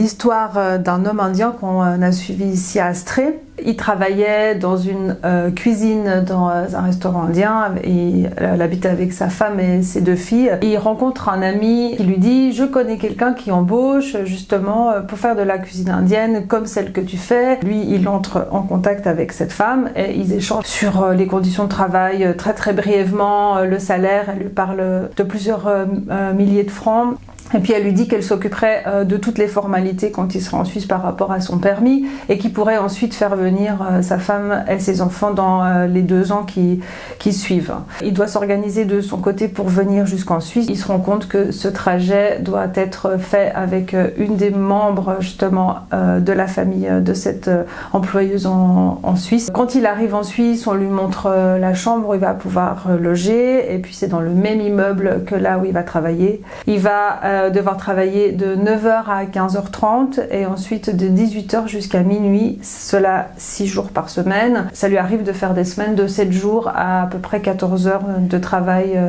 l'histoire d'un homme indien qu'on a suivi ici à Astrée. Il travaillait dans une cuisine dans un restaurant indien et il habitait avec sa femme et ses 2 filles. Et il rencontre un ami qui lui dit « Je connais quelqu'un qui embauche justement pour faire de la cuisine indienne comme celle que tu fais ». Lui, il entre en contact avec cette femme et ils échangent sur les conditions de travail très très brièvement, le salaire. Elle lui parle de plusieurs milliers de francs. Et puis elle lui dit qu'elle s'occuperait de toutes les formalités quand il sera en Suisse par rapport à son permis et qu'il pourrait ensuite faire venir sa femme et ses enfants dans les 2 ans qui suivent. Il doit s'organiser de son côté pour venir jusqu'en Suisse. Il se rend compte que ce trajet doit être fait avec une des membres justement de la famille de cette employeuse en Suisse. Quand il arrive en Suisse, on lui montre la chambre où il va pouvoir loger et puis c'est dans le même immeuble que là où il va travailler. Il va devoir travailler de 9h à 15h30 et ensuite de 18h jusqu'à minuit, cela 6 jours par semaine. Ça lui arrive de faire des semaines de 7 jours à peu près 14 heures de travail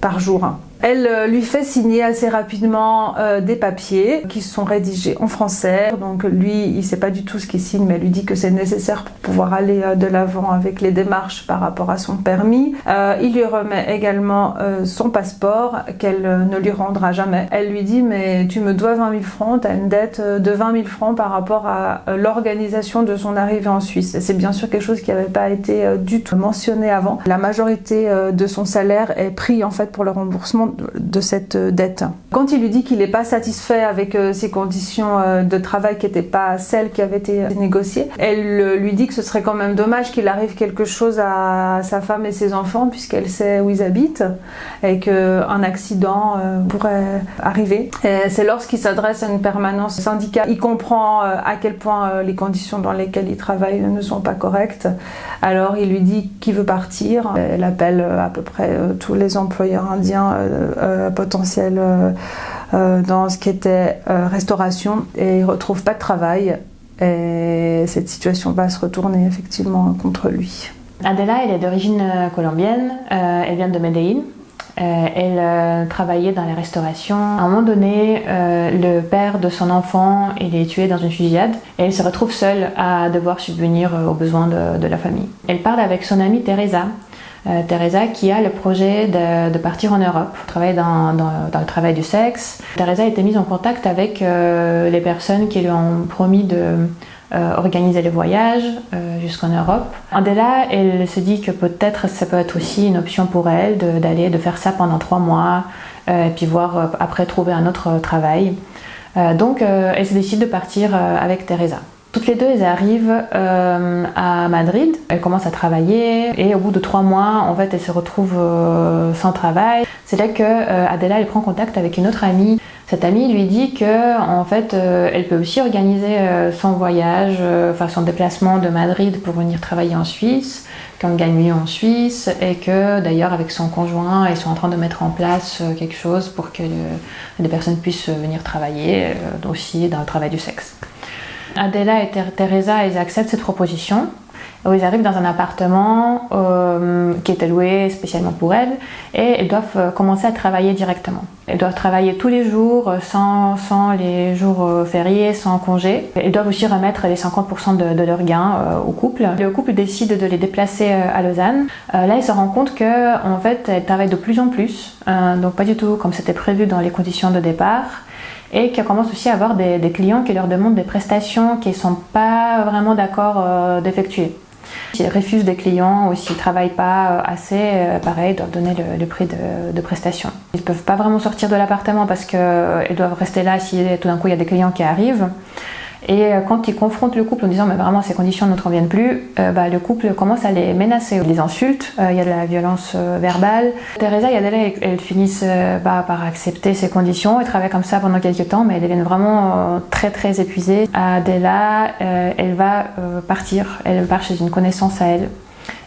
par jour. Elle lui fait signer assez rapidement des papiers qui sont rédigés en français. Donc lui, il ne sait pas du tout ce qu'il signe, mais elle lui dit que c'est nécessaire pour pouvoir aller de l'avant avec les démarches par rapport à son permis. Il lui remet également son passeport qu'elle ne lui rendra jamais. Elle lui dit « mais tu me dois 20 000 francs, tu as une dette de 20 000 francs par rapport à l'organisation de son arrivée en Suisse ». Et c'est bien sûr quelque chose qui n'avait pas été du tout mentionné avant. La majorité de son salaire est pris en fait pour le remboursement de cette dette. Quand il lui dit qu'il n'est pas satisfait avec ses conditions de travail qui n'étaient pas celles qui avaient été négociées, elle lui dit que ce serait quand même dommage qu'il arrive quelque chose à sa femme et ses enfants puisqu'elle sait où ils habitent et qu'un accident pourrait arriver. Et c'est lorsqu'il s'adresse à une permanence syndicale, il comprend à quel point les conditions dans lesquelles il travaille ne sont pas correctes. Alors il lui dit qu'il veut partir. Elle appelle à peu près tous les employeurs indiens potentiels dans ce qui était restauration et il ne retrouve pas de travail et cette situation va se retourner effectivement contre lui. Adela, elle est d'origine colombienne, elle vient de Medellín. Elle travaillait dans la restauration. À un moment donné, le père de son enfant il est tué dans une fusillade et elle se retrouve seule à devoir subvenir aux besoins de la famille. Elle parle avec son amie Teresa. Teresa qui a le projet de partir en Europe, travailler dans le travail du sexe. Teresa a été mise en contact avec les personnes qui lui ont promis de organiser les voyages jusqu'en Europe. Adela, elle se dit que peut-être ça peut être aussi une option pour elle de faire ça pendant 3 mois et puis voir après trouver un autre travail. Donc elle se décide de partir avec Teresa. Toutes les 2, elles arrivent à Madrid, elles commencent à travailler et au bout de 3 mois, en fait, elles se retrouvent sans travail. C'est là que Adela elle prend contact avec une autre amie. Cette amie lui dit que en fait, elle peut aussi organiser son voyage, son déplacement de Madrid pour venir travailler en Suisse, qu'on gagne mieux en Suisse et que d'ailleurs avec son conjoint, ils sont en train de mettre en place quelque chose pour que des personnes puissent venir travailler aussi dans le travail du sexe. Adela et Teresa, ils acceptent cette proposition. Ils arrivent dans un appartement qui est loué spécialement pour elles et elles doivent commencer à travailler directement. Elles doivent travailler tous les jours, sans les jours fériés, sans congé. Elles doivent aussi remettre les 50% de leurs gains au couple. Le couple décide de les déplacer à Lausanne. Là, ils se rendent compte qu'en fait, elles travaillent de plus en plus, donc pas du tout comme c'était prévu dans les conditions de départ. Et qu'elles commencent aussi à avoir des clients qui leur demandent des prestations qu'ils ne sont pas vraiment d'accord d'effectuer. S'ils refusent des clients ou s'ils ne travaillent pas assez, pareil, ils doivent donner le prix de prestation. Ils ne peuvent pas vraiment sortir de l'appartement parce qu'ils doivent rester là si tout d'un coup il y a des clients qui arrivent. Et quand ils confrontent le couple en disant mais vraiment ces conditions ne nous conviennent plus, le couple commence à les menacer, les insultes, il y a de la violence verbale. Teresa et Adela elles finissent par accepter ces conditions et travaillent comme ça pendant quelques temps, mais elles deviennent vraiment très très épuisées. Adela elle va partir, elle part chez une connaissance à elle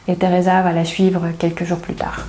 et Teresa va la suivre quelques jours plus tard.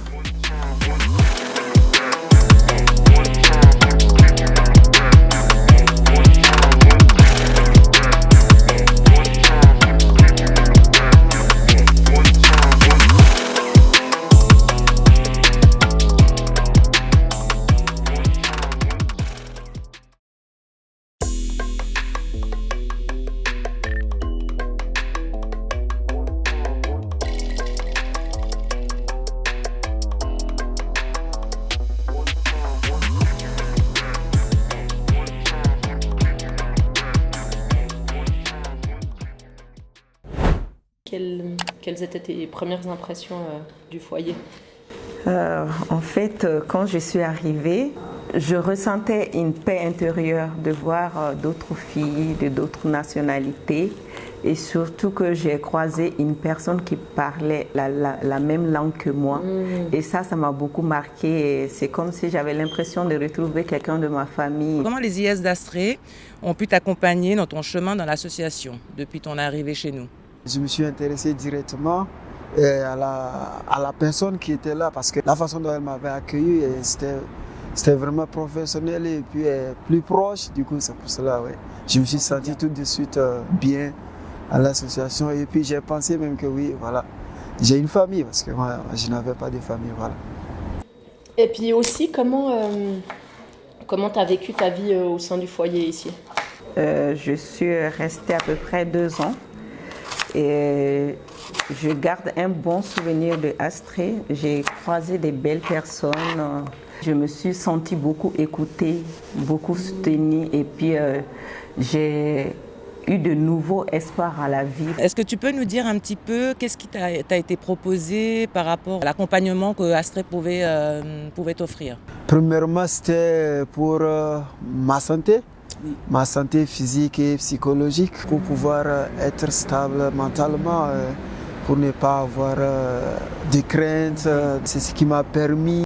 Quelles étaient tes premières impressions du foyer? En fait, quand je suis arrivée, je ressentais une paix intérieure de voir d'autres filles de d'autres nationalités et surtout que j'ai croisé une personne qui parlait la même langue que moi. Et ça m'a beaucoup marqué. C'est comme si j'avais l'impression de retrouver quelqu'un de ma famille. Comment les IS d'Astrée ont pu t'accompagner dans ton chemin dans l'association depuis ton arrivée chez nous? Je me suis intéressé directement à la personne qui était là parce que la façon dont elle m'avait accueilli, c'était vraiment professionnel et puis plus proche. Du coup, c'est pour cela, ouais. Je me suis senti tout de suite bien à l'association et puis j'ai pensé même que oui, voilà, j'ai une famille parce que moi, je n'avais pas de famille, voilà. Et puis aussi, comment tu as vécu ta vie au sein du foyer ici? Je suis restée à peu près 2 ans. Et je garde un bon souvenir de Astrée. J'ai croisé des belles personnes. Je me suis sentie beaucoup écoutée, beaucoup soutenue et puis j'ai eu de nouveaux espoirs à la vie. Est-ce que tu peux nous dire un petit peu qu'est-ce qui t'a été proposé par rapport à l'accompagnement que Astrée pouvait t'offrir? Premièrement, c'était pour ma santé physique et psychologique, pour pouvoir être stable mentalement, pour ne pas avoir de craintes. C'est ce qui m'a permis